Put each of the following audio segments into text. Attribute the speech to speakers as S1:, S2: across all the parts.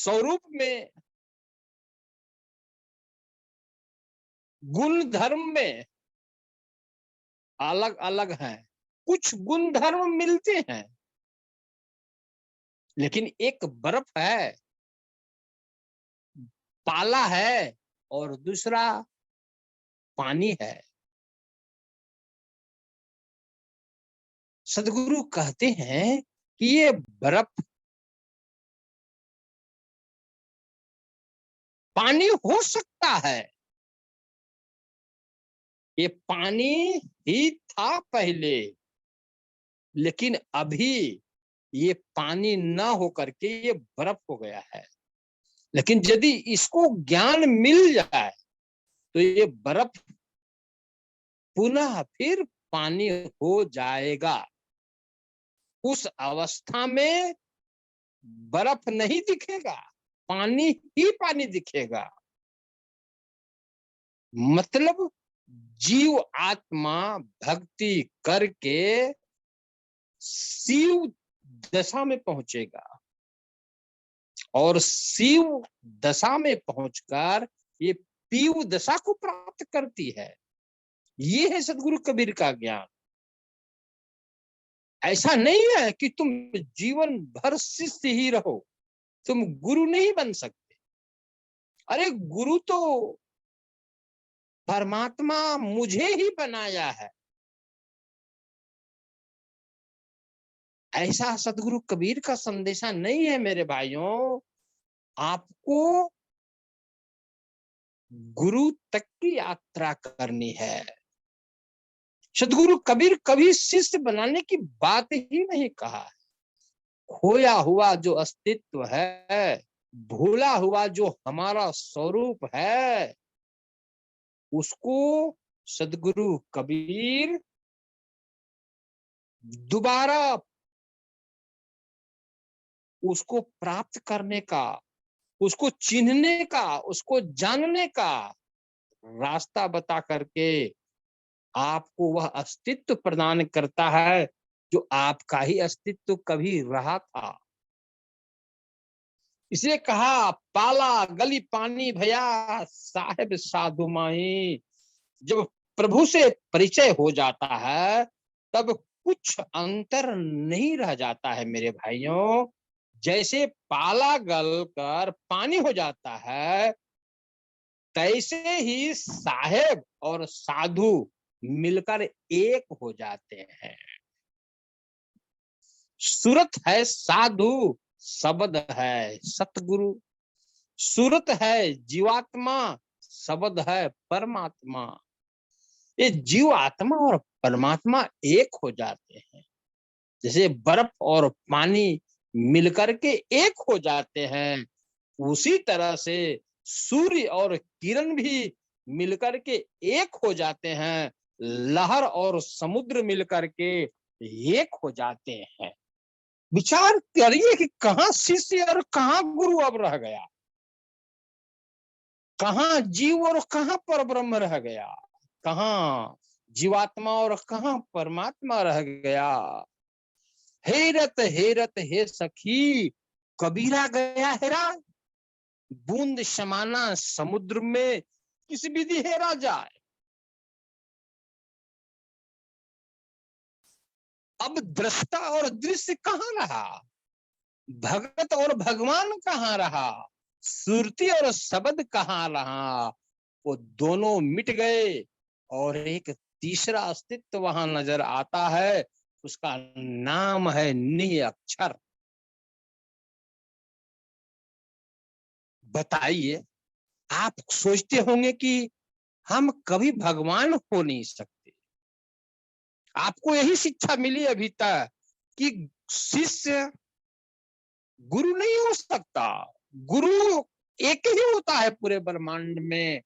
S1: स्वरूप में, गुण धर्म में अलग अलग हैं। कुछ गुण धर्म मिलते हैं, लेकिन एक बर्फ है, पाला है, और दूसरा पानी है। सदगुरु कहते हैं कि ये बर्फ पानी हो सकता है, ये पानी ही था पहले, लेकिन अभी ये पानी ना होकर के ये बर्फ हो गया है। लेकिन यदि इसको ज्ञान मिल जाए तो ये बर्फ पुनः फिर पानी हो जाएगा। उस अवस्था में बर्फ नहीं दिखेगा, पानी ही पानी दिखेगा। मतलब जीव आत्मा भक्ति करके शिव दशा में पहुंचेगा, और शिव दशा में पहुंचकर ये पीव दशा को प्राप्त करती है। ये है सदगुरु कबीर का ज्ञान। ऐसा नहीं है कि तुम जीवन भर शिष्य ही रहो, तुम गुरु नहीं बन सकते। अरे गुरु तो परमात्मा मुझे ही बनाया है। ऐसा सदगुरु कबीर का संदेशा नहीं है मेरे भाइयों। आपको गुरु तक की यात्रा करनी है। सदगुरु कबीर कभी शिष्य बनाने की बात ही नहीं कहा। खोया हुआ जो अस्तित्व है, भूला हुआ जो हमारा स्वरूप है, उसको सदगुरु कबीर दोबारा उसको प्राप्त करने का, उसको चिन्हने का, उसको जानने का रास्ता बता करके आपको वह अस्तित्व प्रदान करता है जो आपका ही अस्तित्व कभी रहा था। इसलिए कहा, पाला गली पानी भया साहेब साधु माही। जब प्रभु से परिचय हो जाता है तब कुछ अंतर नहीं रह जाता है मेरे भाइयों। जैसे पाला गल कर पानी हो जाता है, तैसे ही साहेब और साधु मिलकर एक हो जाते हैं। सूरत है साधु, शब्द है सतगुरु। सूरत है जीवात्मा, शब्द है परमात्मा। ये जीव आत्मा और परमात्मा एक हो जाते हैं। जैसे बर्फ और पानी मिलकर के एक हो जाते हैं, उसी तरह से सूर्य और किरण भी मिलकर के एक हो जाते हैं, लहर और समुद्र मिलकर के एक हो जाते हैं। विचार करिए कि कहाँ शिष्य और कहाँ गुरु अब रह गया, कहाँ जीव और कहाँ पर ब्रह्म रह गया, कहाँ जीवात्मा और कहाँ परमात्मा रह गया। हेरत हेरत हे सखी कबीरा गया हेरा, बूंद समाना समुद्र में किस विधि हेरा जाए। अब दृष्टा और दृश्य कहाँ रहा, भगत और भगवान कहाँ रहा, सुरती और शब्द कहाँ रहा। वो दोनों मिट गए और एक तीसरा अस्तित्व वहां नजर आता है, उसका नाम है निह अक्षर। बताइए, आप सोचते होंगे कि हम कभी भगवान हो नहीं सकते। आपको यही शिक्षा मिली अभी तक कि शिष्य गुरु नहीं हो सकता। गुरु एक ही होता है पूरे ब्रह्मांड में,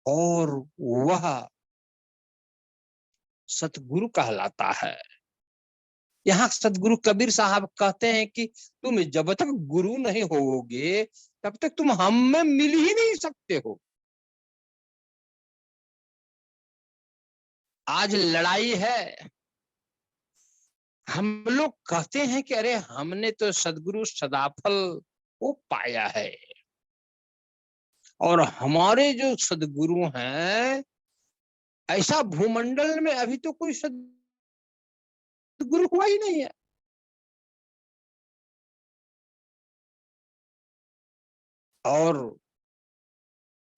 S1: और वह सतगुरु कहलाता है। यहाँ सतगुरु कबीर साहब कहते हैं कि तुम जब तक गुरु नहीं होगे तब तक तुम हम में मिल ही नहीं सकते हो। आज लड़ाई है। हम लोग कहते हैं कि अरे हमने तो सदगुरु सदाफल को पाया है। और हमारे जो सदगुरु हैं, ऐसा भूमंडल में अभी तो कोई सदगुरु हुआ ही नहीं है। और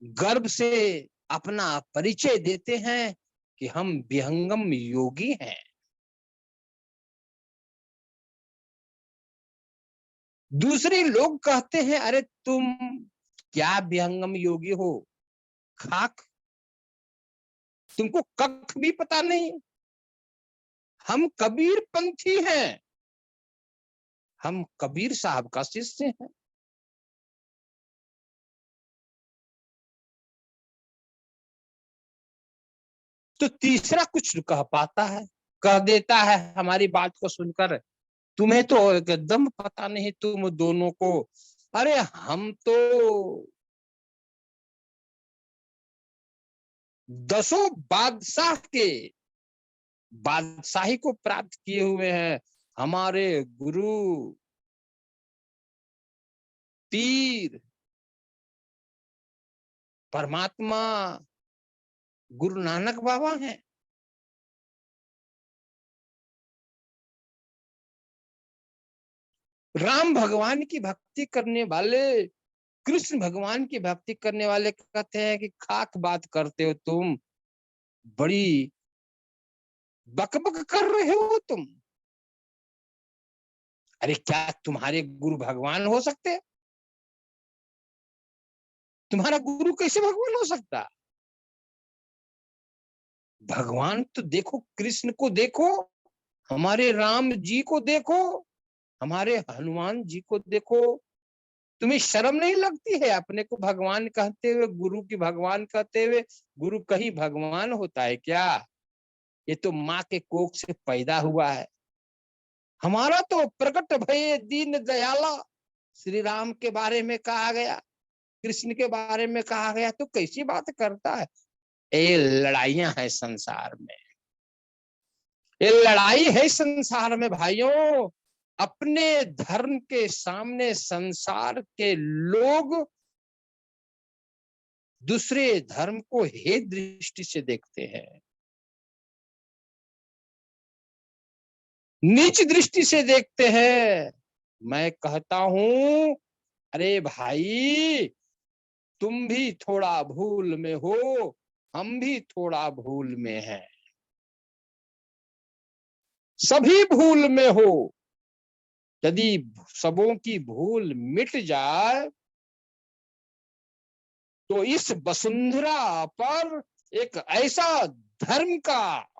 S1: गर्व से अपना परिचय देते हैं कि हम विहंगम योगी हैं। दूसरे लोग कहते हैं, अरे तुम क्या विहंगम योगी हो, खाक, तुमको कख भी पता नहीं। हम कबीर पंथी हैं, हम कबीर साहब का शिष्य हैं। तो तीसरा कुछ कह पाता है, कह देता है हमारी बात को सुनकर, तुम्हें तो एकदम पता नहीं तुम दोनों को। अरे हम तो दसों बादशाह के बादशाही को प्राप्त किए हुए हैं। हमारे गुरु पीर परमात्मा गुरु नानक बाबा हैं। राम भगवान की भक्ति करने वाले, कृष्ण भगवान की भक्ति करने वाले कहते हैं कि खाक बात करते हो तुम, बड़ी बकबक कर रहे हो तुम। अरे क्या तुम्हारे गुरु भगवान हो सकते? तुम्हारा गुरु कैसे भगवान हो सकता? भगवान तो देखो, कृष्ण को देखो, हमारे राम जी को देखो, हमारे हनुमान जी को देखो। तुम्हें शर्म नहीं लगती है अपने को भगवान कहते हुए, गुरु की भगवान कहते हुए? गुरु कहीं भगवान होता है क्या? ये तो माँ के कोख से पैदा हुआ है। हमारा तो प्रकट भय दीन दयाला श्री राम के बारे में कहा गया, कृष्ण के बारे में कहा गया, तो कैसी बात करता है? ये लड़ाइयां है संसार में, ये लड़ाई है संसार में भाइयों। अपने धर्म के सामने संसार के लोग दूसरे धर्म को हे दृष्टि से देखते हैं, नीच दृष्टि से देखते हैं। मैं कहता हूं, अरे भाई, तुम भी थोड़ा भूल में हो, हम भी थोड़ा भूल में हैं, सभी भूल में हो। यदि सबों की भूल मिट जाए तो इस वसुंधरा पर एक ऐसा धर्म का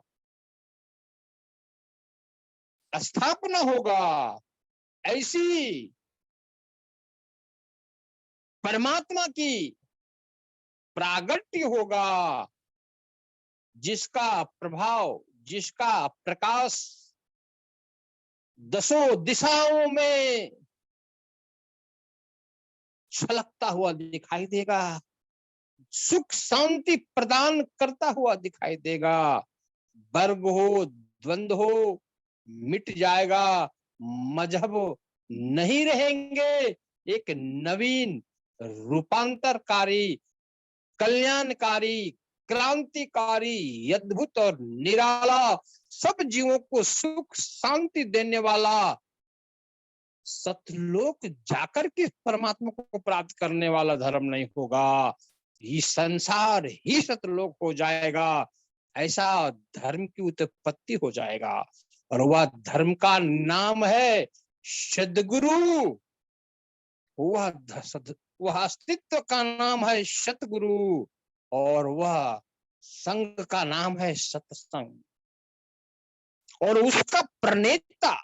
S1: स्थापना होगा, ऐसी परमात्मा की प्रागट्य होगा, जिसका प्रभाव, जिसका प्रकाश दसों दिशाओं में छलकता हुआ दिखाई देगा, सुख शांति प्रदान करता हुआ दिखाई देगा। वर्ग हो, द्वंद्व हो, मिट जाएगा, मजहब नहीं रहेंगे। एक नवीन, रूपांतरकारी, कल्याणकारी, क्रांतिकारी, अद्भुत और निराला, सब जीवों को सुख शांति देने वाला, सतलोक जाकर के परमात्मा को प्राप्त करने वाला धर्म नहीं होगा। ये संसार ही सतलोक हो जाएगा, ऐसा धर्म की उत्पत्ति हो जाएगा। और वह धर्म का नाम है सद्गुरु। वह वह अस्तित्व का नाम है सतगुरु, और वह संघ का नाम है सत्संग, और उसका प्रणेता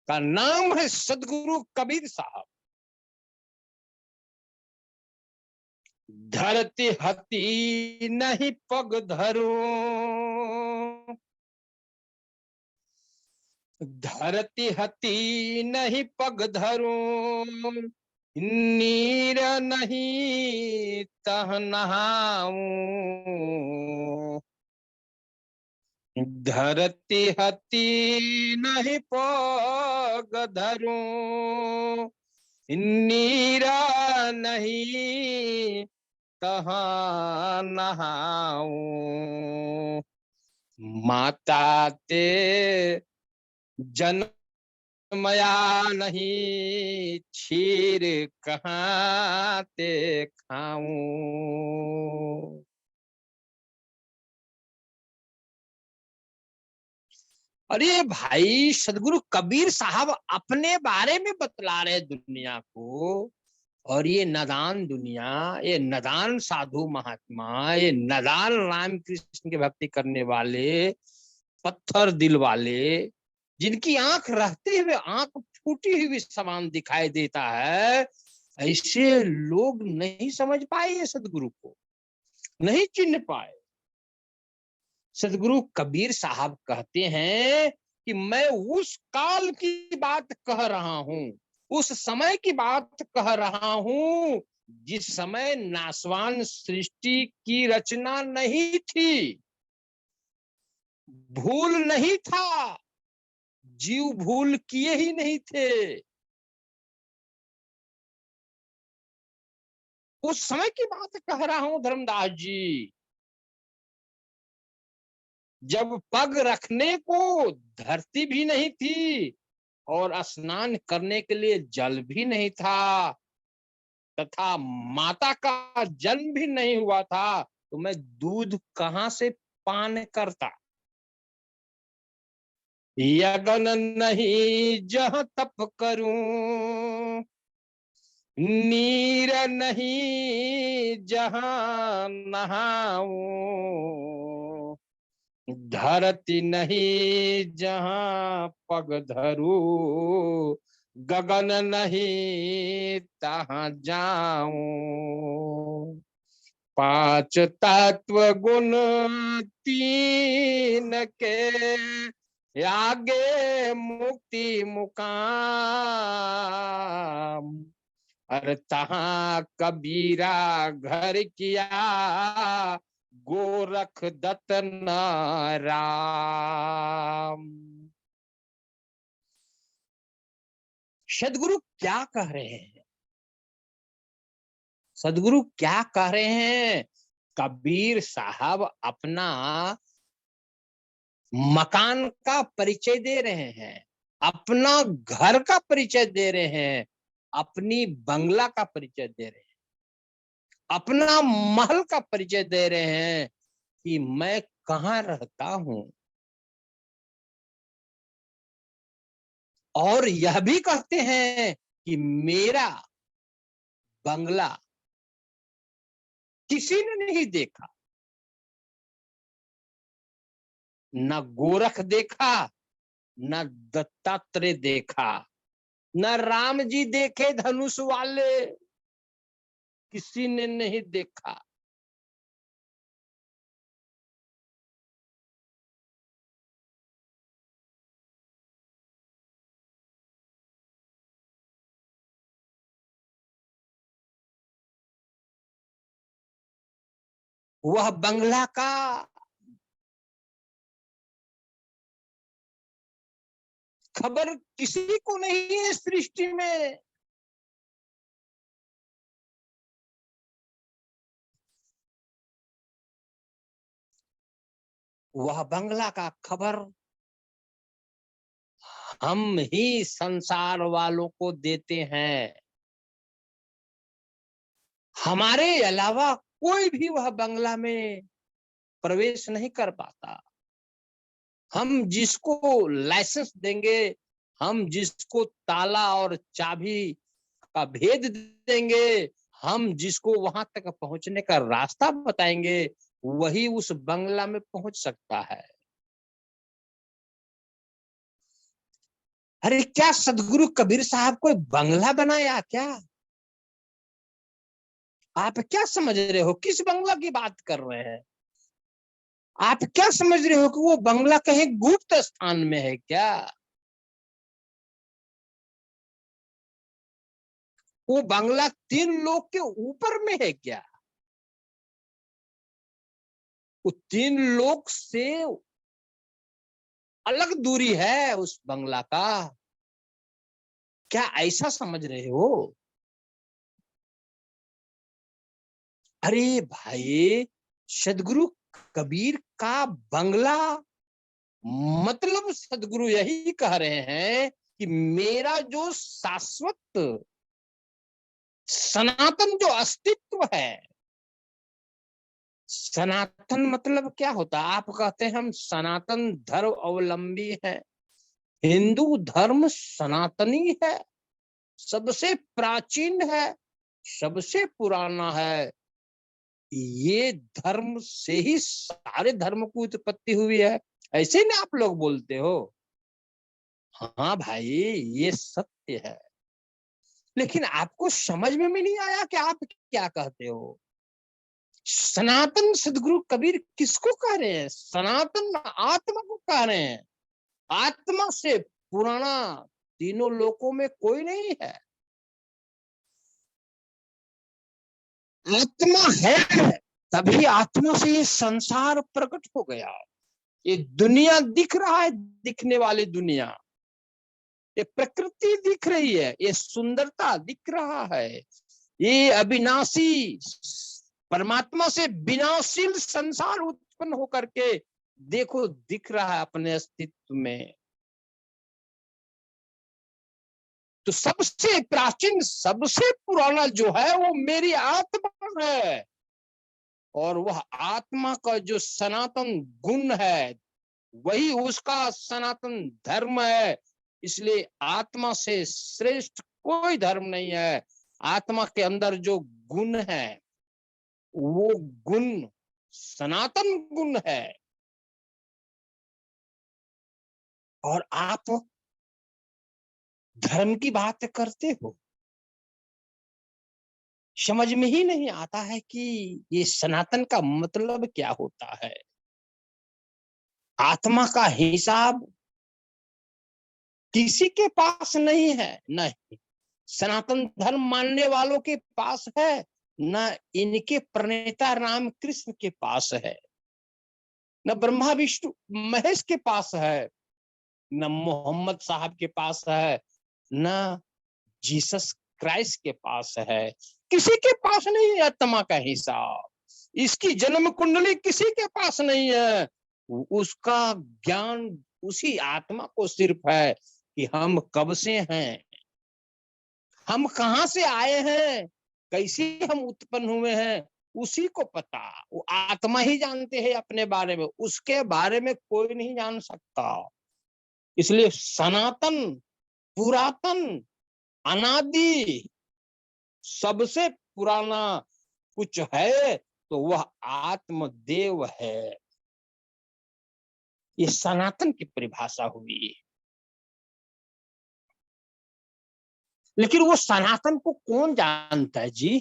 S1: का नाम है सदगुरु कबीर साहब। धरती हती नहीं पग धरू, धरती हती नहीं पग धरू, नीर नहीं तह नहाऊं, धरती हती नहीं पग धरू, नीरा नहीं कहाँ नहाऊं, माता ते जन्मया नहीं, क्षीर कहाँ ते खाऊं। अरे भाई, सदगुरु कबीर साहब अपने बारे में बतला रहे दुनिया को, और ये नादान दुनिया, ये नादान साधु महात्मा, ये नादान राम कृष्ण की भक्ति करने वाले पत्थर दिल वाले, जिनकी आंख रहते हुए आंख फूटी हुई समान दिखाई देता है, ऐसे लोग नहीं समझ पाए ये सदगुरु को, नहीं चिन्ह पाए। सदगुरु कबीर साहब कहते हैं कि मैं उस काल की बात कह रहा हूं, उस समय की बात कह रहा हूं जिस समय नासवान सृष्टि की रचना नहीं थी, भूल नहीं था, जीव भूल किए ही नहीं थे। उस समय की बात कह रहा हूं धर्मदास जी, जब पग रखने को धरती भी नहीं थी और स्नान करने के लिए जल भी नहीं था, तथा माता का जन्म भी नहीं हुआ था, तो मैं दूध कहां से पान करता। यगन नहीं जहां तप करूं, नीर नहीं जहां नहाऊं, धरती नहीं जहां पग धरू, गगन नहीं तहां जाऊं, पांच तत्व गुण तीन के आगे मुक्ति मुकाम, अरे तहां कबीरा घर किया, गोरख दत्त राम। सदगुरु क्या कह रहे हैं? सदगुरु क्या कह रहे हैं? कबीर साहब अपना मकान का परिचय दे रहे हैं, अपना घर का परिचय दे रहे हैं, अपनी बंगला का परिचय दे रहे हैं, अपना महल का परिचय दे रहे हैं कि मैं कहाँ रहता हूं। और यह भी कहते हैं कि मेरा बंगला किसी ने नहीं देखा, न गोरख देखा, न दत्तात्रेय देखा, न राम जी देखे धनुष वाले, किसी ने नहीं देखा। वह बंगला का खबर किसी को नहीं है सृष्टि में। वह बंगला का खबर हम ही संसार वालों को देते हैं, हमारे अलावा कोई भी वह बंगला में प्रवेश नहीं कर पाता। हम जिसको लाइसेंस देंगे, हम जिसको ताला और चाबी का भेद देंगे, हम जिसको वहां तक पहुंचने का रास्ता बताएंगे, वही उस बंगला में पहुंच सकता है। अरे क्या सदगुरु कबीर साहब कोई बंगला बनाया क्या? आप क्या समझ रहे हो? किस बंगला की बात कर रहे हैं? आप क्या समझ रहे हो कि वो बंगला कहीं गुप्त स्थान में है क्या? वो बंगला 3 लोक के ऊपर में है क्या? वो 3 लोक से अलग दूरी है उस बंगला का। क्या ऐसा समझ रहे हो? अरे भाई, सदगुरु कबीर का बंगला, मतलब सदगुरु यही कह रहे हैं कि मेरा जो शाश्वत सनातन जो अस्तित्व है, सनातन मतलब क्या होता है? आप कहते हैं हम सनातन धर्म अवलंबी है। हिंदू धर्म सनातनी है, सबसे प्राचीन है, सबसे पुराना है। ये धर्म से ही सारे धर्म की उत्पत्ति हुई है, ऐसे ही ना आप लोग बोलते हो। हाँ भाई, ये सत्य है। लेकिन आपको समझ में भी नहीं आया कि आप क्या कहते हो। सनातन सदगुरु कबीर किसको कह रहे हैं? सनातन आत्मा को कह रहे हैं। आत्मा से पुराना तीनों लोकों में कोई नहीं है। आत्मा है, तभी आत्मा से ये संसार प्रकट हो गया। ये दुनिया दिख रहा है, दिखने वाली दुनिया, ये प्रकृति दिख रही है, ये सुंदरता दिख रहा है, ये अविनाशी परमात्मा से विनाशील संसार उत्पन्न होकर के देखो दिख रहा है अपने अस्तित्व में। तो सबसे प्राचीन सबसे पुराना जो है वो मेरी आत्मा है, और वह आत्मा का जो सनातन गुण है वही उसका सनातन धर्म है। इसलिए आत्मा से श्रेष्ठ कोई धर्म नहीं है। आत्मा के अंदर जो गुण है वो गुण सनातन गुण है। और आप धर्म की बात करते हो, समझ में ही नहीं आता है कि ये सनातन का मतलब क्या होता है। आत्मा का हिसाब किसी के पास नहीं है, नहीं सनातन धर्म मानने वालों के पास है, न इनके प्रणेता राम कृष्ण के पास है, न ब्रह्मा विष्णु महेश के पास है, न मोहम्मद साहब के पास है, न जीसस क्राइस्ट के पास है। किसी के पास नहीं है आत्मा का हिसाब। इसकी जन्म कुंडली किसी के पास नहीं है। उसका ज्ञान उसी आत्मा को सिर्फ है कि हम कब से हैं, हम कहां से आए हैं, कैसे हम उत्पन्न हुए हैं, उसी को पता। वो आत्मा ही जानते हैं अपने बारे में, उसके बारे में कोई नहीं जान सकता। इसलिए सनातन, पुरातन, अनादि, सबसे पुराना कुछ है तो वह आत्मदेव है। ये सनातन की परिभाषा हुई। लेकिन वो सनातन को कौन जानता है जी?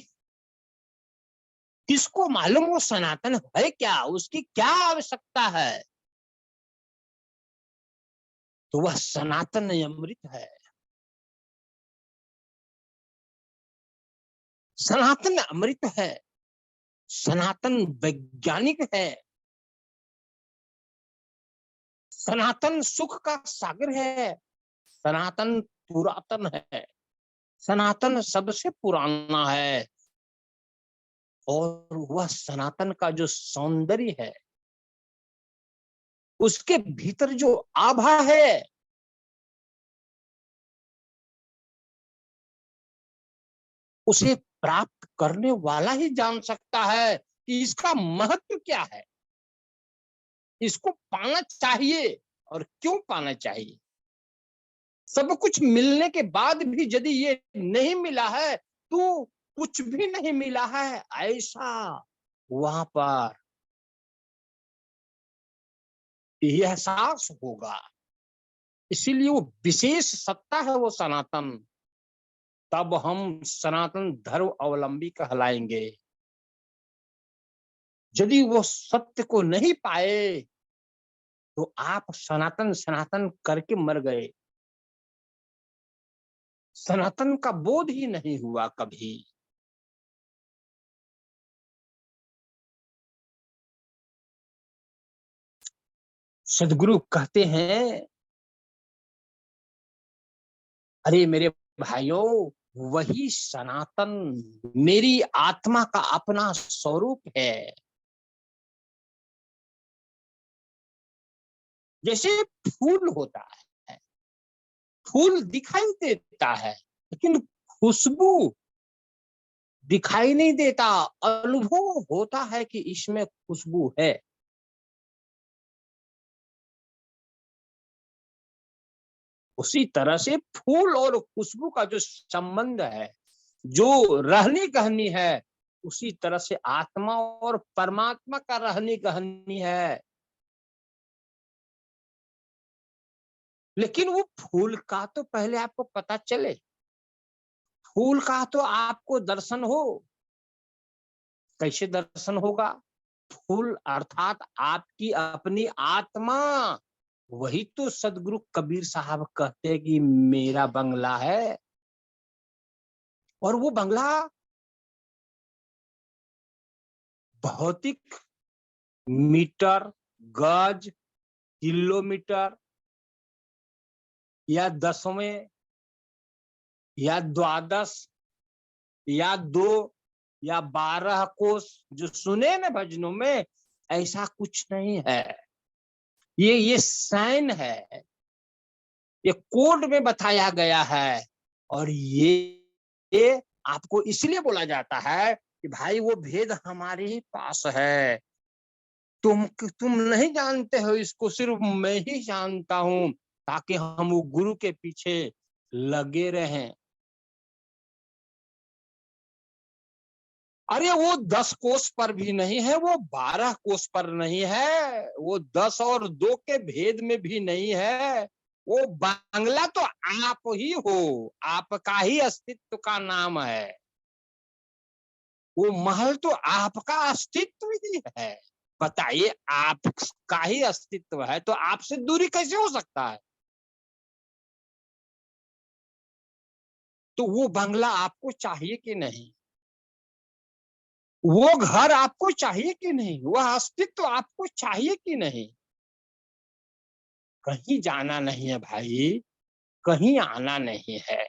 S1: किसको मालूम वो सनातन है क्या, उसकी क्या आवश्यकता है? तो वह सनातन अमृत है। सनातन अमृत है, सनातन वैज्ञानिक है, सनातन सुख का सागर है, सनातन पुरातन है, सनातन सबसे पुराना है। और वह सनातन का जो सौंदर्य है, उसके भीतर जो आभा है, उसे प्राप्त करने वाला ही जान सकता है कि इसका महत्व क्या है, इसको पाना चाहिए और क्यों पाना चाहिए। सब कुछ मिलने के बाद भी यदि ये नहीं मिला है तो कुछ भी नहीं मिला है, ऐसा वहां पर एहसास होगा। इसीलिए वो विशेष सत्ता है वो सनातन। तब हम सनातन धर्म अवलंबी कहलाएंगे। यदि वो सत्य को नहीं पाए तो आप सनातन सनातन करके मर गए। सनातन का बोध ही नहीं हुआ कभी। सदगुरु कहते हैं, अरे मेरे भाइयों, वही सनातन मेरी आत्मा का अपना स्वरूप है। जैसे फूल होता है, फूल दिखाई देता है लेकिन खुशबू दिखाई नहीं देता, अनुभव होता है कि इसमें खुशबू है। उसी तरह से फूल और खुशबू का जो संबंध है, जो रहनी कहनी है, उसी तरह से आत्मा और परमात्मा का रहनी कहनी है। लेकिन वो फूल का तो पहले आपको पता चले, फूल का तो आपको दर्शन हो। कैसे दर्शन होगा? फूल अर्थात आपकी अपनी आत्मा। वही तो सदगुरु कबीर साहब कहते हैं कि मेरा बंगला है। और वो बंगला भौतिक मीटर, गज, किलोमीटर या दसवें या द्वादश या 2 या 12 कोस जो सुने ना भजनों में, ऐसा कुछ नहीं है। ये साइन है, ये कोड में बताया गया है। और ये आपको इसलिए बोला जाता है कि भाई वो भेद हमारे ही पास है। तुम नहीं जानते हो इसको, सिर्फ मैं ही जानता हूं, ताकि हम वो गुरु के पीछे लगे रहें। अरे वो 10 कोस पर भी नहीं है, वो 12 कोस पर नहीं है, वो 10 और 2 के भेद में भी नहीं है। वो बांग्ला तो आप ही हो, आपका ही अस्तित्व का नाम है। वो महल तो आपका अस्तित्व ही है। बताइए, आपका ही अस्तित्व है तो आपसे दूरी कैसे हो सकता है? तो वो बंगला आपको चाहिए कि नहीं? वो घर आपको चाहिए कि नहीं? वह अस्तित्व आपको चाहिए कि नहीं? कहीं जाना नहीं है भाई, कहीं आना नहीं है।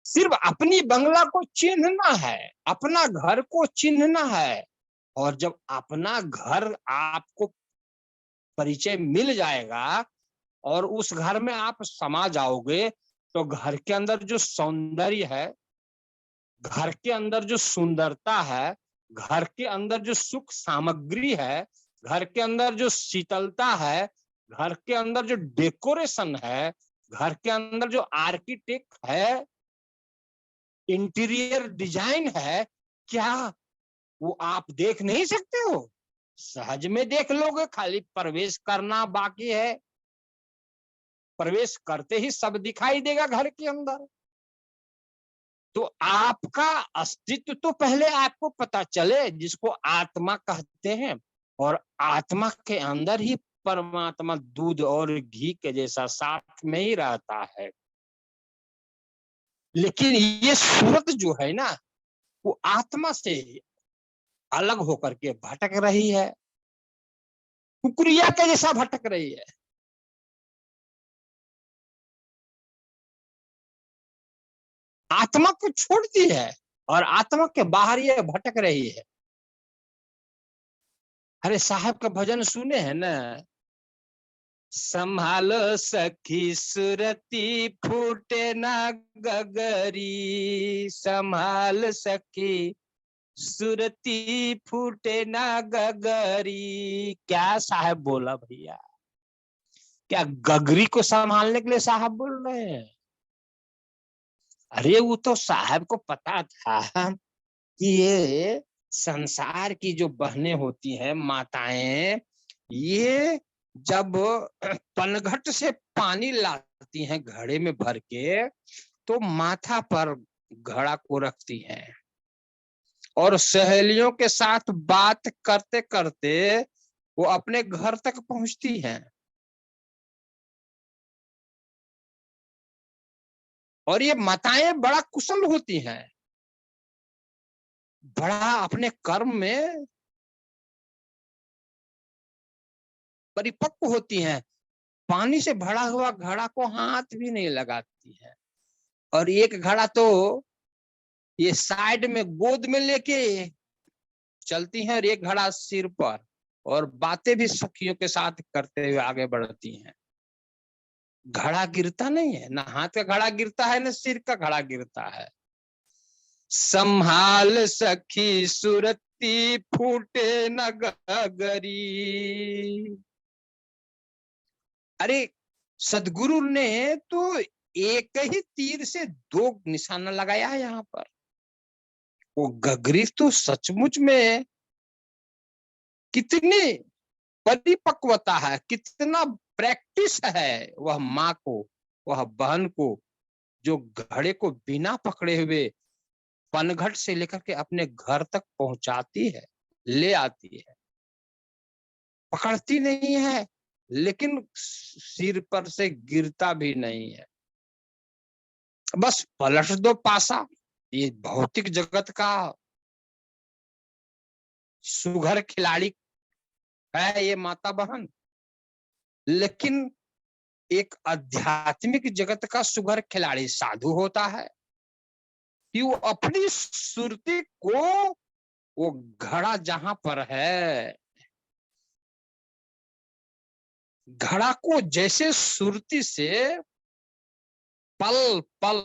S1: सिर्फ अपनी बंगला को चिन्हना है, अपना घर को चिन्हना है। और जब अपना घर आपको परिचय मिल जाएगा और उस घर में आप समा जाओगे, तो घर के अंदर जो सौंदर्य है, घर के अंदर जो सुंदरता है, घर के अंदर जो सुख सामग्री है, घर के अंदर जो शीतलता है, घर के अंदर जो डेकोरेशन है, घर के अंदर जो आर्किटेक्ट है, इंटीरियर डिजाइन है, क्या वो आप देख नहीं सकते हो? सहज में देख लोगे, खाली प्रवेश करना बाकी है। प्रवेश करते ही सब दिखाई देगा घर के अंदर। तो आपका अस्तित्व तो पहले आपको पता चले, जिसको आत्मा कहते हैं। और आत्मा के अंदर ही परमात्मा दूध और घी के जैसा साथ में ही रहता है। लेकिन ये सूरत जो है ना, वो आत्मा से अलग होकर के भटक रही है, कुकुरिया के जैसा भटक रही है। आत्मा को छोड़ती है और आत्मा के बाहर ये भटक रही है। अरे साहब का भजन सुने हैं ना, संभालो सखी सुरती फूटे ना गगरी, संभाल सखी सुरती फूटे ना गगरी। क्या साहब बोला भैया? क्या गगरी को संभालने के लिए साहब बोल रहे हैं? अरे वो तो साहब को पता था कि ये संसार की जो बहनें होती हैं, माताएं, ये जब पनघट से पानी लाती हैं घड़े में भर के, तो माथा पर घड़ा को रखती हैं और सहेलियों के साथ बात करते करते वो अपने घर तक पहुंचती हैं। और ये माताएं बड़ा कुशल होती हैं, बड़ा अपने कर्म में परिपक्व होती हैं। पानी से भरा हुआ घड़ा को हाथ भी नहीं लगाती है। और एक घड़ा तो ये साइड में गोद में लेके चलती हैं, और एक घड़ा सिर पर, और बातें भी सखियों के साथ करते हुए आगे बढ़ती हैं। घड़ा गिरता नहीं है, ना हाथ का घड़ा गिरता है, ना सिर का घड़ा गिरता है। संभाल सखी सुरती फूटे न गगरी। अरे सदगुरु ने तो एक ही तीर से दो निशाना लगाया है यहाँ पर। वो गगरी तो सचमुच में कितनी परिपक्वता है, कितना प्रैक्टिस है वह माँ को, वह बहन को, जो घड़े को बिना पकड़े हुए पनघट से लेकर के अपने घर तक पहुंचाती है, ले आती है। पकड़ती नहीं है, लेकिन सिर पर से गिरता भी नहीं है। बस पलट दो पासा। ये भौतिक जगत का सुघर खिलाड़ी है ये माता बहन, लेकिन एक आध्यात्मिक जगत का सुघर खिलाड़ी साधु होता है कि वो अपनी सुरती को, वो घड़ा जहां पर है, घड़ा को जैसे सुरती से पल पल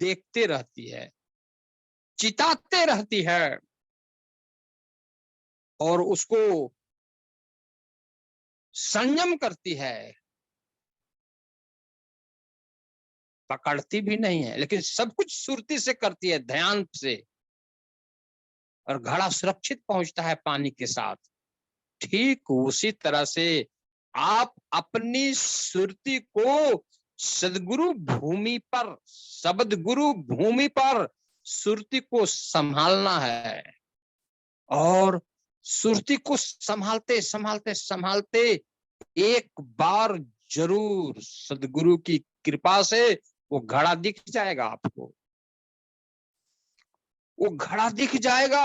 S1: देखते रहती है, चिताते रहती है, और उसको संयम करती है। पकड़ती भी नहीं है, लेकिन सब कुछ सुरती से करती है, ध्यान से, और घड़ा सुरक्षित पहुंचता है पानी के साथ। ठीक उसी तरह से आप अपनी सुरती को सदगुरु भूमि पर, शब्द गुरु भूमि पर सुरती को संभालना है, और सुरती को संभालते संभालते संभालते एक बार जरूर सदगुरु की कृपा से वो घड़ा दिख जाएगा आपको। वो घड़ा दिख जाएगा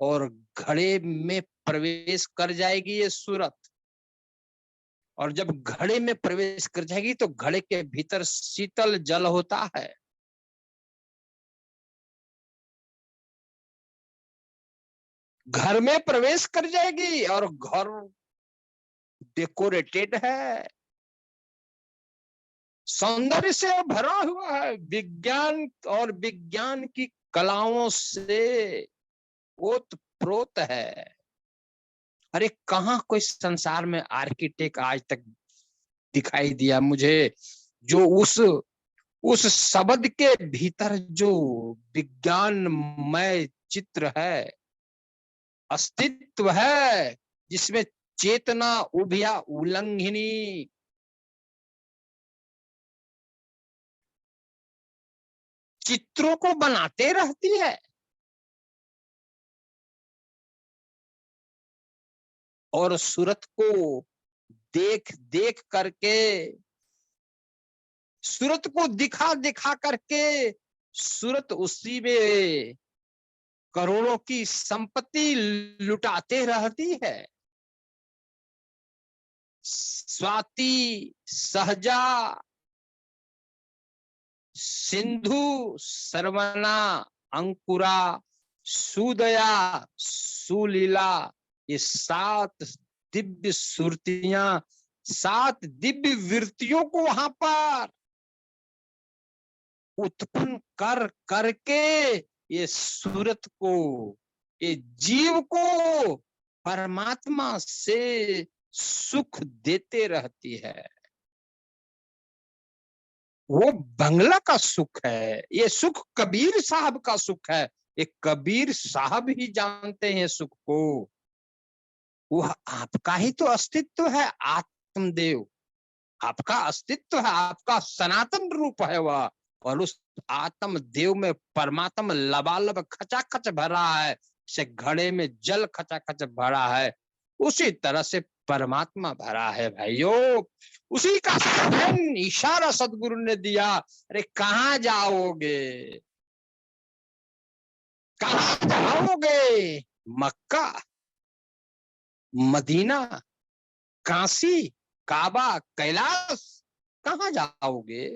S1: और घड़े में प्रवेश कर जाएगी ये सूरत। और जब घड़े में प्रवेश कर जाएगी तो घड़े के भीतर शीतल जल होता है। घर में प्रवेश कर जाएगी और घर डेकोरेटेड है, सौंदर्य से भरा हुआ है, विज्ञान और विज्ञान की कलाओं से ओतप्रोत है। अरे कहाँ कोई संसार में आर्किटेक्ट आज तक दिखाई दिया मुझे, जो उस शब्द के भीतर जो विज्ञानमय चित्र है, अस्तित्व है, जिसमें चेतना उभया उल्लंघिनी, चित्रों को बनाते रहती है। और सूरत को देख देख करके, सूरत को दिखा दिखा करके, सूरत उसी में करोड़ों की संपत्ति लुटाते रहती है। स्वाति, सहजा, सिंधु, सर्वना, अंकुरा, सुदया, सुलीला, ये 7 दिव्य सुरतियां, 7 दिव्य वृत्तियों को वहां पर उत्पन्न कर करके ये सूरत को, ये जीव को परमात्मा से सुख देते रहती है। वो बंगला का सुख है, ये सुख कबीर साहब का सुख है। ये कबीर साहब ही जानते हैं सुख को। वह आपका ही तो अस्तित्व है, आत्मदेव आपका अस्तित्व है, आपका सनातन रूप है वह। और उस आत्म देव में परमात्मा लबालब खचाखच भरा है, से घड़े में जल खचाखच भरा है, उसी तरह से परमात्मा भरा है भाइयों। उसी का इशारा सदगुरु ने दिया। अरे कहाँ जाओगे, कहाँ जाओगे? मक्का, मदीना, काशी, काबा, कैलाश, कहाँ जाओगे?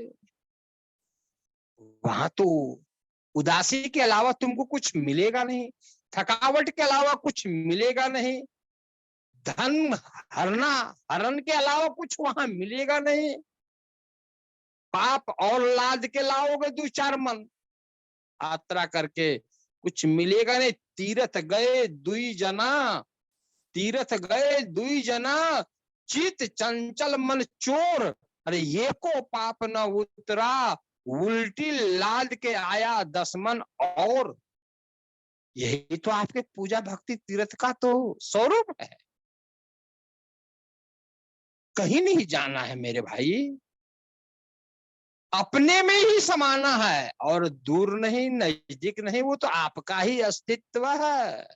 S1: वहां तो उदासी के अलावा तुमको कुछ मिलेगा नहीं, थकावट के अलावा कुछ मिलेगा नहीं, धन हरना हरण के अलावा कुछ वहां मिलेगा नहीं। पाप और लाद के लाओगे दो चार मन, यात्रा करके कुछ मिलेगा नहीं। तीर्थ गए दुई जना, तीर्थ गए दुई जना, चित चंचल मन चोर। अरे ये को पाप न उतरा, उल्टी लाद के आया 10 मन और। यही तो आपके पूजा भक्ति तीर्थ का तो स्वरूप है। कहीं नहीं जाना है मेरे भाई, अपने में ही समाना है, और दूर नहीं नजदीक नहीं, वो तो आपका ही अस्तित्व है।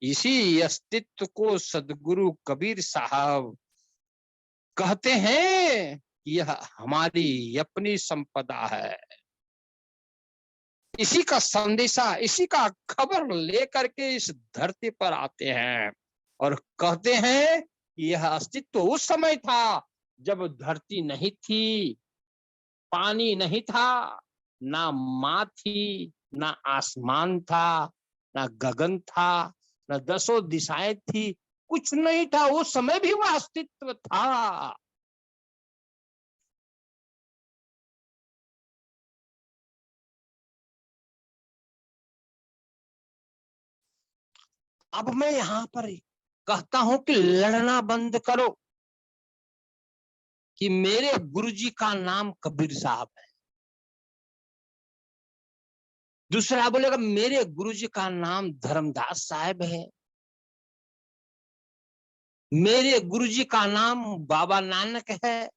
S1: इसी अस्तित्व को सदगुरु कबीर साहब कहते हैं, यह हमारी अपनी संपदा है। इसी का संदेशा, इसी का खबर लेकर के इस धरती पर आते हैं और कहते हैं यह अस्तित्व उस समय था जब धरती नहीं थी, पानी नहीं था, ना माँ थी, ना आसमान था, ना गगन था, ना 10 दिशाएं थी, कुछ नहीं था। उस समय भी वह अस्तित्व था। अब मैं यहाँ पर कहता हूं कि लड़ना बंद करो कि मेरे गुरुजी का नाम कबीर साहब है। दूसरा बोलेगा मेरे गुरुजी का नाम धर्मदास साहब है, मेरे गुरुजी का नाम बाबा नानक है,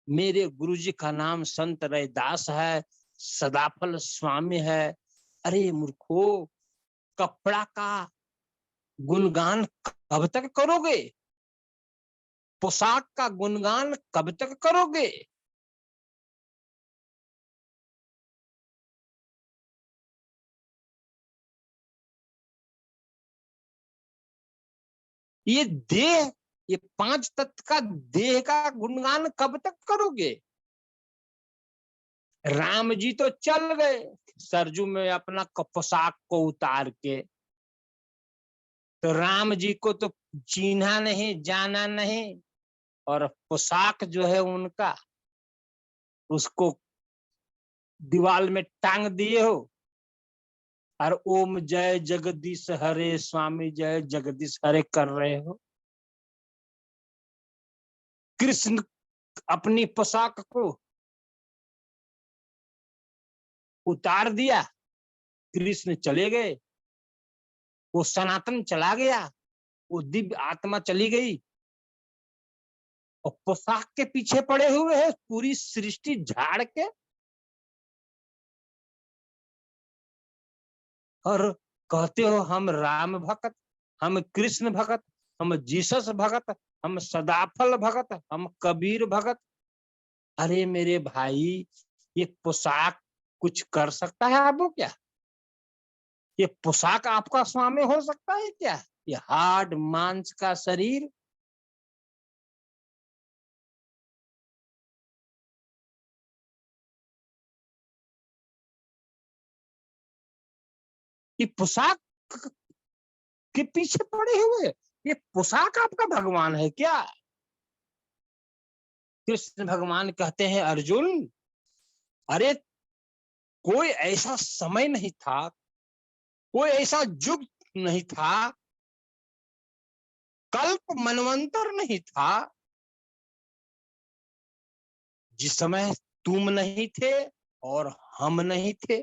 S1: मेरे गुरुजी का नाम संत रैदास है, सदाफल स्वामी है। अरे मूर्खो, कपड़ा का गुणगान कब तक करोगे? पोशाक का गुणगान कब तक करोगे? ये देह, ये 5 तत्व का देह का गुणगान कब तक करोगे? राम जी तो चल गए सरजू में अपना पोशाक को उतार के, तो राम जी को तो चिन्हा नहीं, जाना नहीं, और पोशाक जो है उनका, उसको दीवार में टांग दिए हो और ओम जय जगदीश हरे स्वामी जय जगदीश हरे कर रहे हो। कृष्ण अपनी पोशाक को उतार दिया, कृष्ण चले गए, वो सनातन चला गया, वो दिव्य आत्मा चली गई, और पोशाक के पीछे पड़े हुए हैं पूरी सृष्टि झाड़ के। और कहते हो हम राम भक्त, हम कृष्ण भक्त, हम जीसस भक्त, हम सदाफल भक्त, हम कबीर भक्त। अरे मेरे भाई, ये पोशाक कुछ कर सकता है आपको क्या? ये पोशाक आपका स्वामी हो सकता है क्या? ये हार्ड मांस का शरीर, ये पोशाक के पीछे पड़े हुए, ये पोशाक आपका भगवान है क्या? कृष्ण भगवान कहते हैं अर्जुन, अरे कोई ऐसा समय नहीं था, कोई ऐसा युग नहीं था, कल्प मनवंतर नहीं था जिस समय तुम नहीं थे और हम नहीं थे।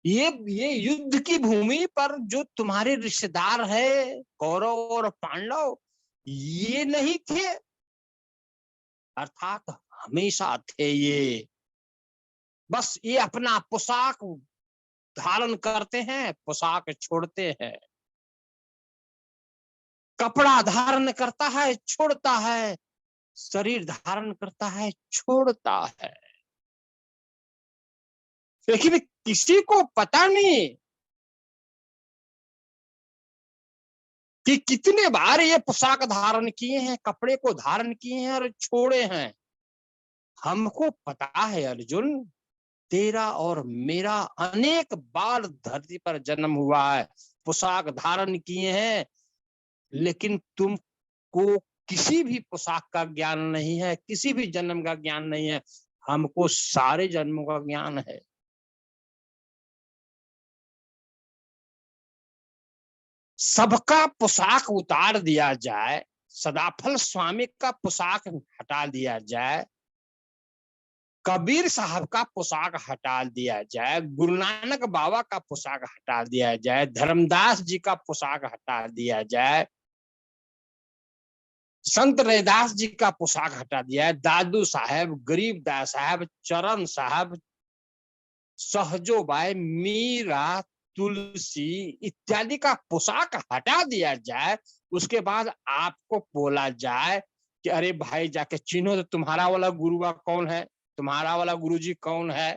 S1: ये युद्ध की भूमि पर जो तुम्हारे रिश्तेदार है कौरव और पांडव, ये नहीं थे, अर्थात हमेशा थे ये। बस ये अपना पोशाक धारण करते हैं, पोशाक छोड़ते हैं, कपड़ा धारण करता है छोड़ता है, शरीर धारण करता है छोड़ता है। लेकिन किसी को पता नहीं कि कितने बार ये पोशाक धारण किए हैं, कपड़े को धारण किए हैं और छोड़े हैं। हमको पता है अर्जुन, तेरा और मेरा अनेक बार धरती पर जन्म हुआ है, पोशाक धारण किए हैं, लेकिन तुमको किसी भी पोशाक का ज्ञान नहीं है, किसी भी जन्म का ज्ञान नहीं है। हमको सारे जन्मों का ज्ञान है। सबका पोशाक उतार दिया जाए, सदाफल स्वामी का पोशाक हटा दिया जाए, कबीर साहब का पोशाक हटा दिया जाए, गुरु नानक बाबा का पोशाक हटा दिया जाए, धर्मदास जी का पोशाक हटा दिया जाए, संत रैदास जी का पोशाक हटा दिया है, दादू साहब, गरीबदास साहब, चरण साहब, सहजोबाई, मीरा, तुलसी इत्यादि का पोशाक हटा दिया जाए, उसके बाद आपको बोला जाए कि अरे भाई जाके चिन्हो तो तुम्हारा वाला गुरु कौन है, तुम्हारा वाला गुरुजी कौन है।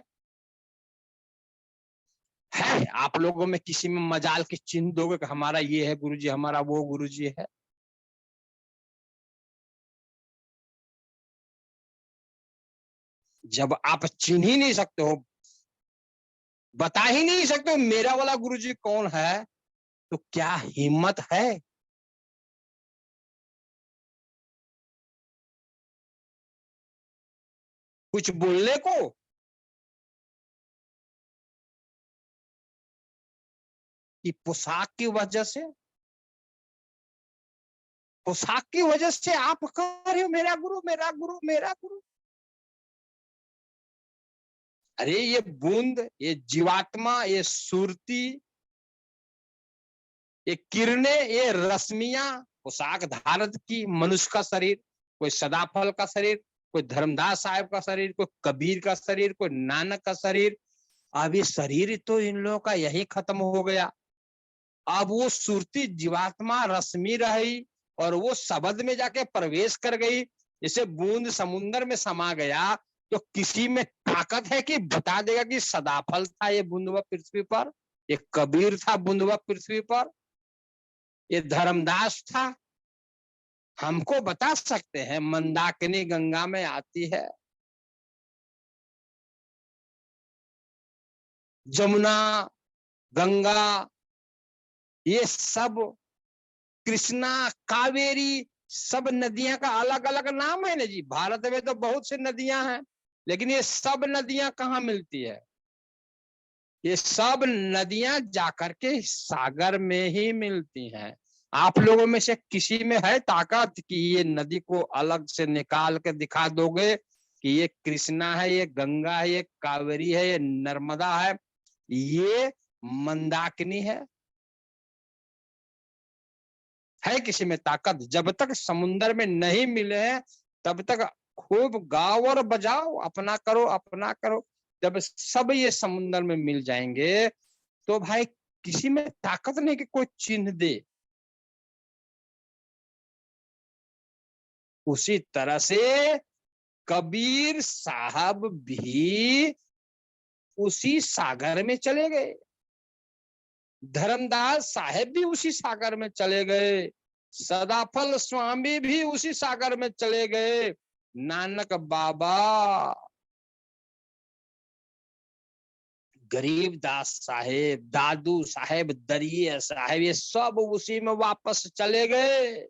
S1: आप लोगों में किसी में मजाल के चिन्ह दोगे कि हमारा ये है गुरुजी, हमारा वो गुरुजी है? जब आप चिन्ह ही नहीं सकते हो, बता ही नहीं सकते हो मेरा वाला गुरुजी कौन है, तो क्या हिम्मत है कुछ बोलने को? कि पोशाक की वजह से, पोशाक की वजह से आप कह रहे हो मेरा गुरु, मेरा गुरु, मेरा गुरु। अरे ये बूंद, ये जीवात्मा, ये सुरती, ये किरणें, ये रश्मियां पोशाक धारण की, मनुष्य का शरीर, कोई सदाफल का शरीर, कोई धर्मदास साहब का शरीर, कोई कबीर का शरीर, कोई नानक का शरीर। अब ये शरीर तो इन लोगों का यही खत्म हो गया। अब वो सुरती जीवात्मा रश्मि रही और वो शब्द में जाके प्रवेश कर गई, जैसे बूंद समुन्द्र में समा गया। तो किसी में ताकत है कि बता देगा कि सदाफल था ये बूंदवा पृथ्वी पर, ये कबीर था बूंदवा पृथ्वी पर, ये धर्मदास था? हमको बता सकते हैं, मंदाकिनी गंगा में आती है, जमुना, गंगा, ये सब, कृष्णा, कावेरी, सब नदियां का अलग अलग नाम है ना जी। भारत में तो बहुत सी नदियां हैं, लेकिन ये सब नदियां कहाँ मिलती है? ये सब नदियां जाकर के सागर में ही मिलती हैं। आप लोगों में से किसी में है ताकत कि ये नदी को अलग से निकाल के दिखा दोगे कि ये कृष्णा है, ये गंगा है, ये कावेरी है, ये नर्मदा है, ये मंदाकिनी है? है किसी में ताकत? जब तक समुन्द्र में नहीं मिले हैं तब तक खूब गाओ और बजाओ, अपना करो, अपना करो। जब सब ये समुन्द्र में मिल जाएंगे तो भाई किसी में ताकत नहीं कि कोई चिन्ह दे। उसी तरह से कबीर साहब भी उसी सागर में चले गए, धर्मदास साहेब भी उसी सागर में चले गए, सदाफल स्वामी भी उसी सागर में चले गए, नानक बाबा, गरीबदास साहेब, दादू साहेब, दरिये साहेब, ये सब उसी में वापस चले गए।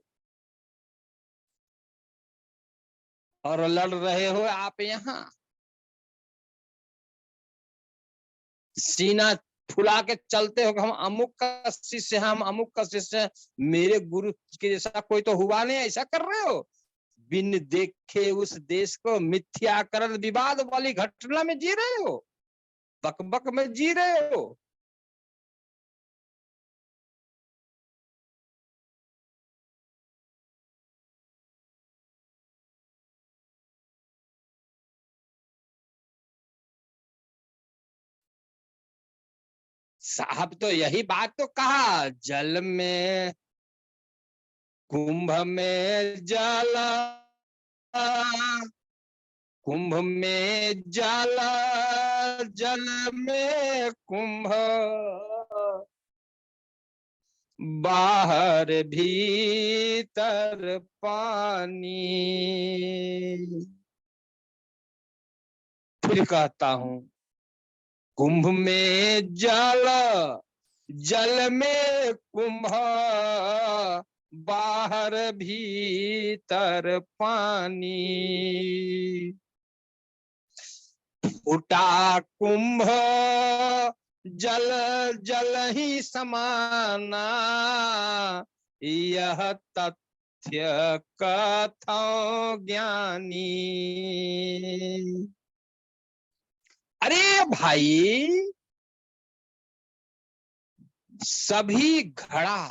S1: और लड़ रहे हो आप यहाँ, सीना फुला के चलते हो कि हम अमुक का शिष्य हैं, हम अमुक का शिष्य हैं, मेरे गुरु के जैसा कोई तो हुआ नहीं, ऐसा कर रहे हो। बिन देखे उस देश को मिथ्याकरण विवाद वाली घटना में जी रहे हो, बकबक में जी रहे हो। साहब तो यही बात तो कहा, जल में कुंभ में जल, कुंभ में जल, जल में कुंभ, बाहर भीतर पानी। फिर कहता हूं, कुंभ में जल, जल में कुंभ, बाहर भीतर पानी। फूटा कुंभ जल जल ही समाना, यह तथ्य कथो ज्ञानी। अरे भाई, सभी घड़ा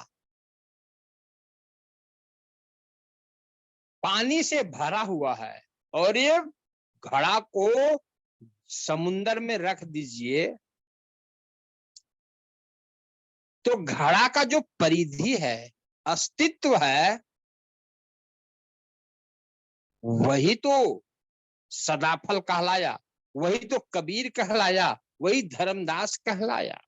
S1: पानी से भरा हुआ है, और ये घड़ा को समुन्दर में रख दीजिए तो घड़ा का जो परिधि है, अस्तित्व है, वही तो सदाफल कहलाया, वही तो कबीर कहलाया, वही धर्मदास कहलाया।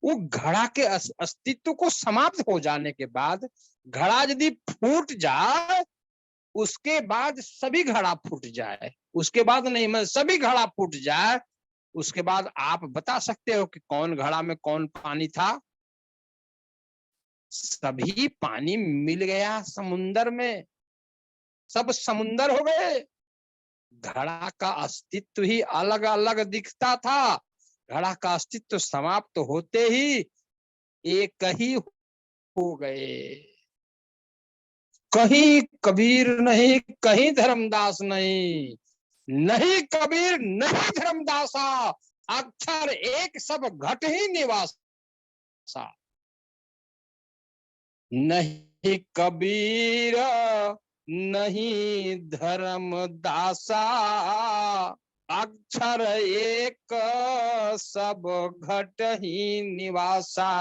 S1: वो घड़ा के अस्तित्व को समाप्त हो जाने के बाद, घड़ा यदि फूट जाए, उसके बाद सभी घड़ा फूट जाए, उसके बाद नहीं, मैं सभी घड़ा फूट जाए, उसके बाद आप बता सकते हो कि कौन घड़ा में कौन पानी था? सभी पानी मिल गया समुन्दर में, सब समुन्दर हो गए। घड़ा का अस्तित्व ही अलग अलग दिखता था, घड़ा का अस्तित्व समाप्त होते ही एक ही हो गए। कहीं कबीर नहीं, कहीं धर्मदास नहीं, नहीं कबीर नहीं धर्मदासा, अक्षर एक सब घट ही निवासा। नहीं कबीर नहीं धर्मदासा, अक्षर एक सब घट ही निवासा।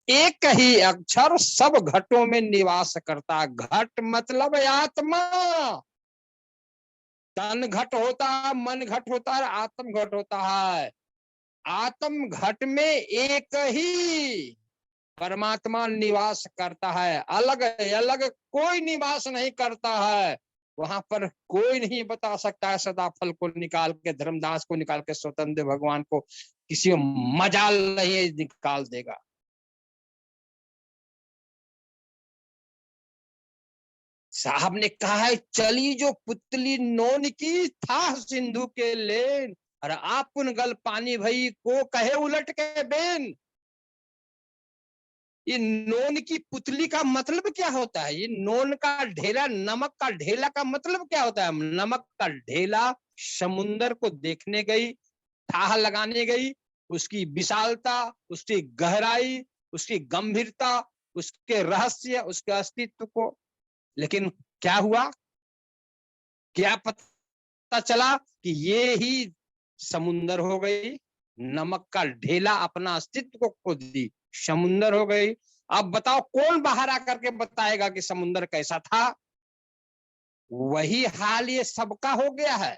S1: एक ही अक्षर सब घटों में निवास करता। घट मतलब आत्मा, तन घट होता है, मन घट होता है, आत्म घट होता है। आत्म घट में एक ही परमात्मा निवास करता है, अलग अलग कोई निवास नहीं करता है। वहां पर कोई नहीं बता सकता है सदाफल को निकाल के, धर्मदास को निकाल के, स्वतंत्र भगवान को किसी मजाल नहीं निकाल देगा। साहब ने कहा है, चली जो पुतली नोन की, था सिंधु के लेन, और आपुन गल पानी भई, को कहे उलट के बेन। ये नोन की पुतली का मतलब क्या होता है? ये नोन का ढेला, नमक का ढेला का मतलब क्या होता है? नमक का ढेला समुन्दर को देखने गई, थाह लगाने गई, उसकी विशालता, उसकी गहराई, उसकी गंभीरता, उसके रहस्य, उसके अस्तित्व को। लेकिन क्या हुआ, क्या पता चला कि ये ही समुन्दर हो गई। नमक का ढेला अपना अस्तित्व को खो दी, समुन्दर हो गई। अब बताओ कौन बाहर आकर के बताएगा कि समुन्दर कैसा था? वही हाल ये सबका हो गया है,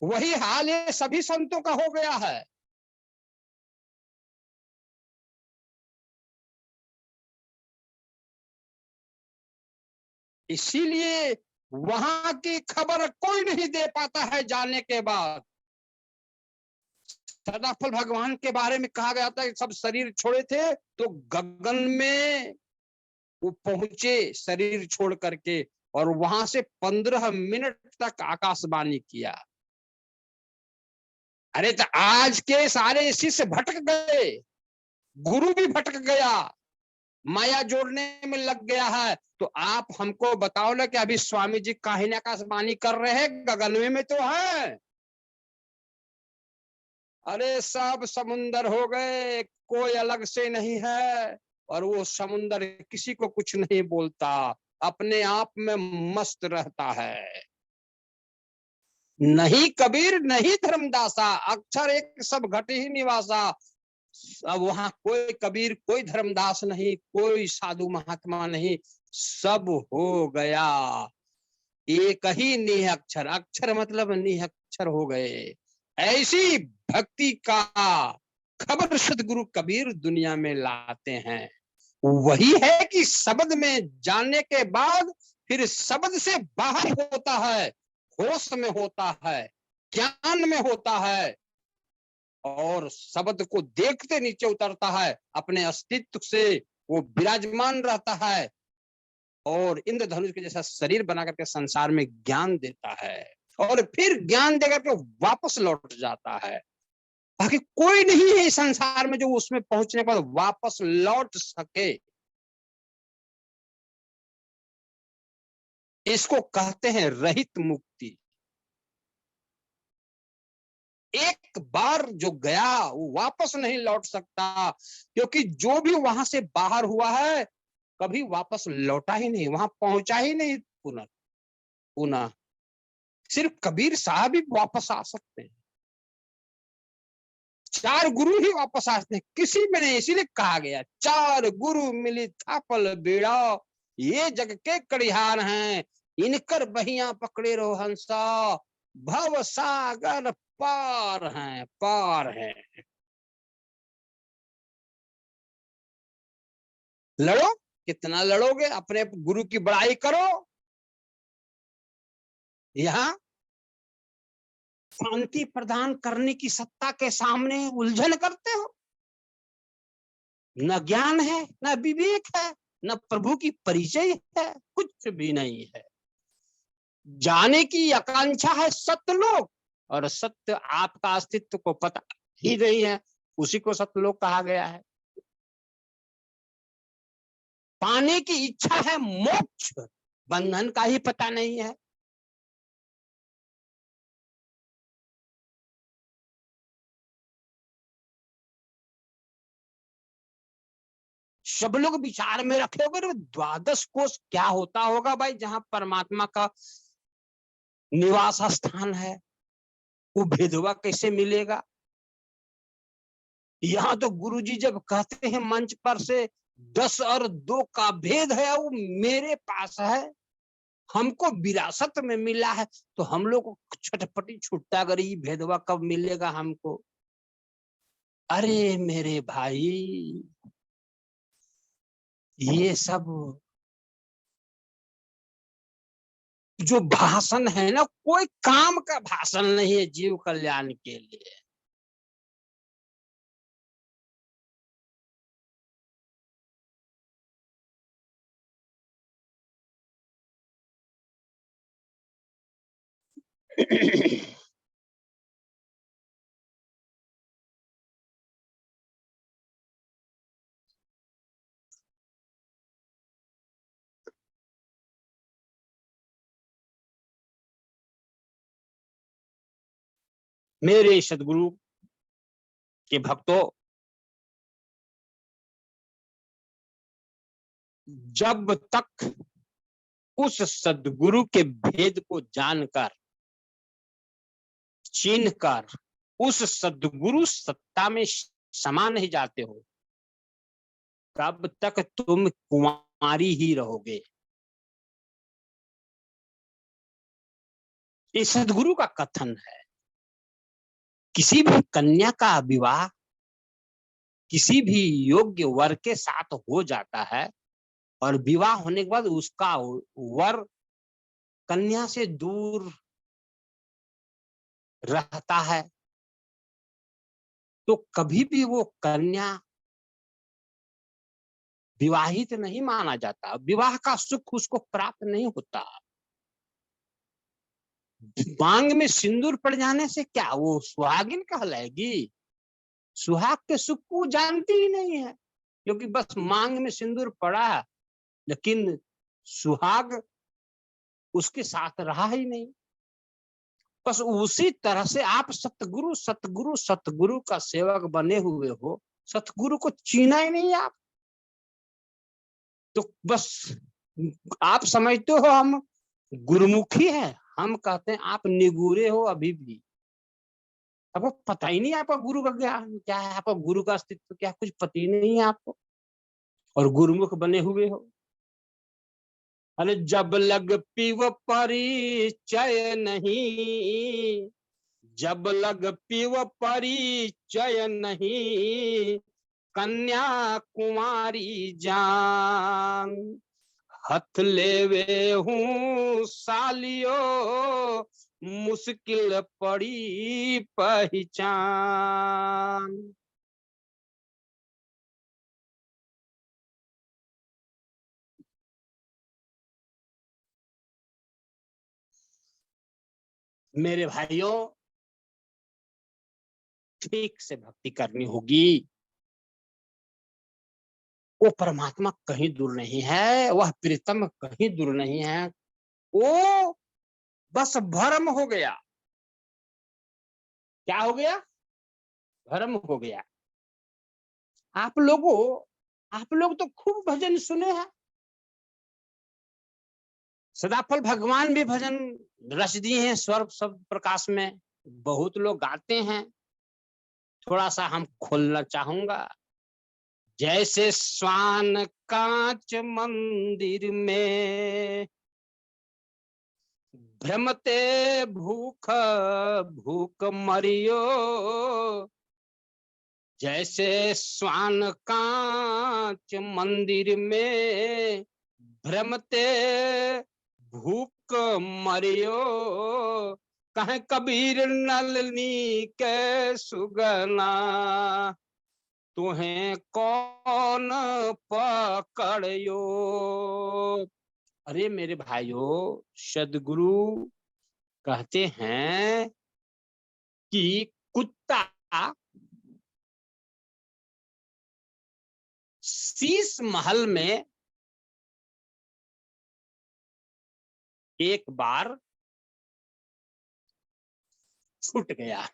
S1: वही हाल ये सभी संतों का हो गया है। इसीलिए वहां की खबर कोई नहीं दे पाता है जाने के बाद। सदाफल भगवान के बारे में कहा गया था कि सब शरीर छोड़े थे तो गगन में वो पहुंचे शरीर छोड़ करके, और वहां से 15 मिनट तक आकाशवाणी किया। अरे तो आज के सारे शिष्य भटक गए, गुरु भी भटक गया, माया जोड़ने में लग गया है। तो आप हमको बताओ ना कि अभी स्वामी जी काहे न आकाशवाणी कर रहे हैं, गगन में तो है। अरे सब समुंदर हो गए, कोई अलग से नहीं है, और वो समुंदर किसी को कुछ नहीं बोलता, अपने आप में मस्त रहता है। नहीं कबीर नहीं धर्मदासा, अक्षर एक सब घट ही निवासा। अब वहां कोई कबीर, कोई धर्मदास नहीं, कोई साधु महात्मा नहीं, सब हो गया एक ही निह अक्षर। अक्षर मतलब निह अक्षर हो गए। ऐसी भक्ति का खबर सतगुरु कबीर दुनिया में लाते हैं। वही है कि शब्द में जानने के बाद फिर शब्द से बाहर होता है, होश में होता है, ज्ञान में होता है, और शब्द को देखते नीचे उतरता है, अपने अस्तित्व से वो विराजमान रहता है और इंद्रधनुष के जैसा शरीर बना करके संसार में ज्ञान देता है और फिर ज्ञान देकर के वापस लौट जाता है। बाकी कोई नहीं है इस संसार में जो उसमें पहुंचने पर वापस लौट सके। इसको कहते हैं रहित मुक्ति। एक बार जो गया वो वापस नहीं लौट सकता, क्योंकि जो भी वहां से बाहर हुआ है कभी वापस लौटा ही नहीं, वहां पहुंचा ही नहीं पुनः पुनः। सिर्फ कबीर साहब ही वापस आ सकते हैं, चार गुरु ही वापस आ सकते हैं, किसी में नहीं। इसीलिए कहा गया चार गुरु मिली थापल बेड़ा, ये जग के कड़िहार हैं, इनकर बहिया पकड़े रहो हंसा, भव सागर पार हैं पार हैं। लड़ो, कितना लड़ोगे, अपने गुरु की बड़ाई करो, यहाँ शांति प्रदान करने की सत्ता के सामने उलझन करते हो। न ज्ञान है, न विवेक है, न प्रभु की परिचय है, कुछ भी नहीं है। जाने की आकांक्षा है सत्यलोक, और सत्य आपका अस्तित्व को पता ही नहीं है, उसी को सत्यलोक कहा गया है। पाने की इच्छा है मोक्ष, बंधन का ही पता नहीं है। सब लोग विचार में रखे होगे द्वादश कोष क्या होता होगा भाई, जहां परमात्मा का निवास स्थान है, वो भेदवा कैसे मिलेगा। यहाँ तो गुरुजी जब कहते हैं मंच पर से 10 और 2 का भेद है, वो मेरे पास है, हमको विरासत में मिला है, तो हम लोग को छटपटी छुट्टा गरी भेदवा कब मिलेगा हमको। अरे मेरे भाई, ये सब जो भाषण है ना, कोई काम का भाषण नहीं है जीव कल्याण के लिए। मेरे सदगुरु के भक्तों, जब तक उस सदगुरु के भेद को जानकर चिन्ह कर उस सदगुरु सत्ता में समा नहीं जाते हो, तब तक तुम कुंवारी ही रहोगे। ये सदगुरु का कथन है। किसी भी कन्या का विवाह किसी भी योग्य वर के साथ हो जाता है, और विवाह होने के बाद उसका वर कन्या से दूर रहता है, तो कभी भी वो कन्या विवाहित नहीं माना जाता, विवाह का सुख उसको प्राप्त नहीं होता। मांग में सिंदूर पड़ जाने से क्या वो सुहागिन कहलाएगी? सुहाग के सुख को जानती ही नहीं है, क्योंकि बस मांग में सिंदूर पड़ा, लेकिन सुहाग उसके साथ रहा ही नहीं। बस उसी तरह से आप सतगुरु सतगुरु सतगुरु का सेवक बने हुए हो, सतगुरु को चीना ही नहीं आप, तो बस आप समझते हो हम गुरुमुखी हैं, हम कहते हैं आप निगूरे हो अभी भी। आपको पता ही नहीं आपका गुरु का ज्ञान क्या है, आपका गुरु का अस्तित्व क्या, कुछ पता ही नहीं है आपको, और गुरुमुख बने हुए हो। अरे जब लग पीव परिचय नहीं, जब लग पीव परिचय नहीं, कन्या कुमारी जान। हथ लेवे हूँ सालियो, मुश्किल पड़ी पहचान। मेरे भाइयों, ठीक से भक्ति करनी होगी। वो परमात्मा कहीं दूर नहीं है, वह प्रीतम कहीं दूर नहीं है, वो बस भ्रम हो गया। क्या हो गया? भ्रम हो गया। आप लोग तो खूब भजन सुने हैं। सदाफल भगवान भी भजन रच दिए हैं स्वर शब्द प्रकाश में, बहुत लोग गाते हैं। थोड़ा सा हम खोलना चाहूंगा। जैसे श्वान कांच मंदिर में, भ्रमते भूख भूख मरियो। जैसे श्वान कांच मंदिर में, भ्रमते भूख मरियो। कहे कबीर नलनी के सुगना, तुम्हें कौन पकड़ियो। अरे मेरे भाइयों, सदगुरु कहते हैं कि कुत्ता शीश महल में एक बार छूट गया।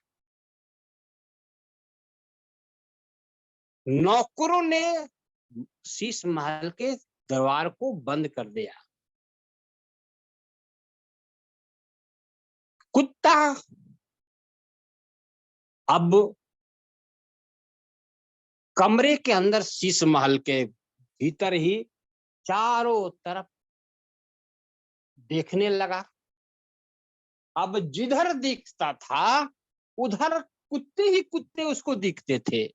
S1: नौकरों ने शीश महल के दरबार को बंद कर दिया। कुत्ता अब कमरे के अंदर शीश महल के भीतर ही चारों तरफ देखने लगा। अब जिधर दिखता था उधर कुत्ते ही कुत्ते उसको दिखते थे।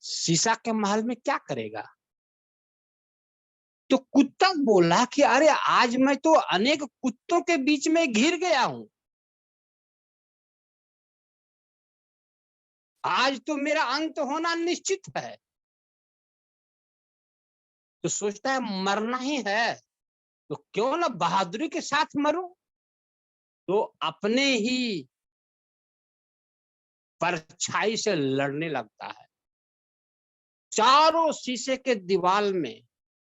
S1: शीशा के महल में क्या करेगा? तो कुत्ता बोला कि अरे आज मैं तो अनेक कुत्तों के बीच में घिर गया हूं, आज तो मेरा अंत होना निश्चित है। तो सोचता है मरना ही है तो क्यों ना बहादुरी के साथ मरूं। तो अपने ही परछाई से लड़ने लगता है। चारों शीशे के दीवार में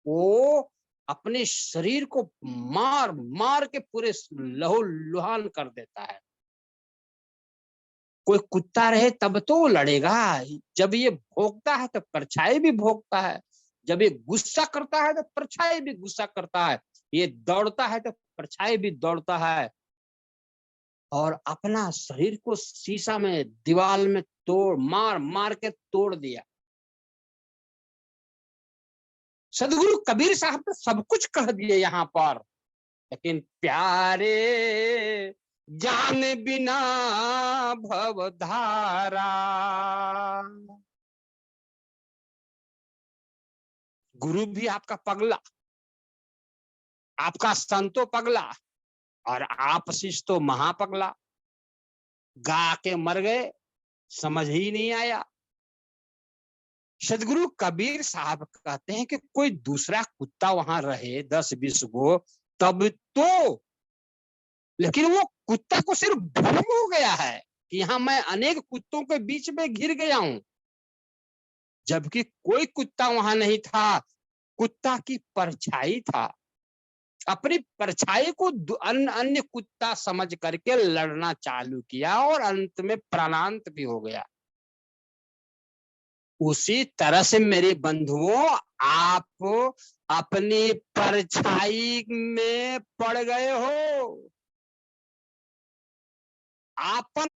S1: वो अपने शरीर को मार मार के पूरे लहूलुहान कर देता है। कोई कुत्ता रहे तब तो लड़ेगा, जब ये भोंकता है तो परछाई भी भोंकता है, जब ये गुस्सा करता है तो परछाई भी गुस्सा करता है, ये दौड़ता है तो परछाई भी दौड़ता है। और अपना शरीर को शीशा में दीवार में तोड़ मार मार के तोड़ दिया। सदगुरु कबीर साहब तो सब कुछ कह दिए यहाँ पर, लेकिन प्यारे जान बिना भवधारा। गुरु भी आपका पगला, आपका संतो पगला, और आप शिष्य तो महापगला। गा के मर गए, समझ ही नहीं आया। सदगुरु कबीर साहब कहते हैं कि कोई दूसरा कुत्ता वहां रहे 10-20 गो तब तो, लेकिन वो कुत्ता को सिर्फ भ्रम हो गया है कि यहाँ मैं अनेक कुत्तों के बीच में घिर गया हूं, जबकि कोई कुत्ता वहां नहीं था, कुत्ता की परछाई था। अपनी परछाई को अन्य कुत्ता समझ करके लड़ना चालू किया और अंत में प्राणांत भी हो गया। उसी तरह से मेरे बंधुओं, आप अपनी परछाई में पड़ गए हो। आपन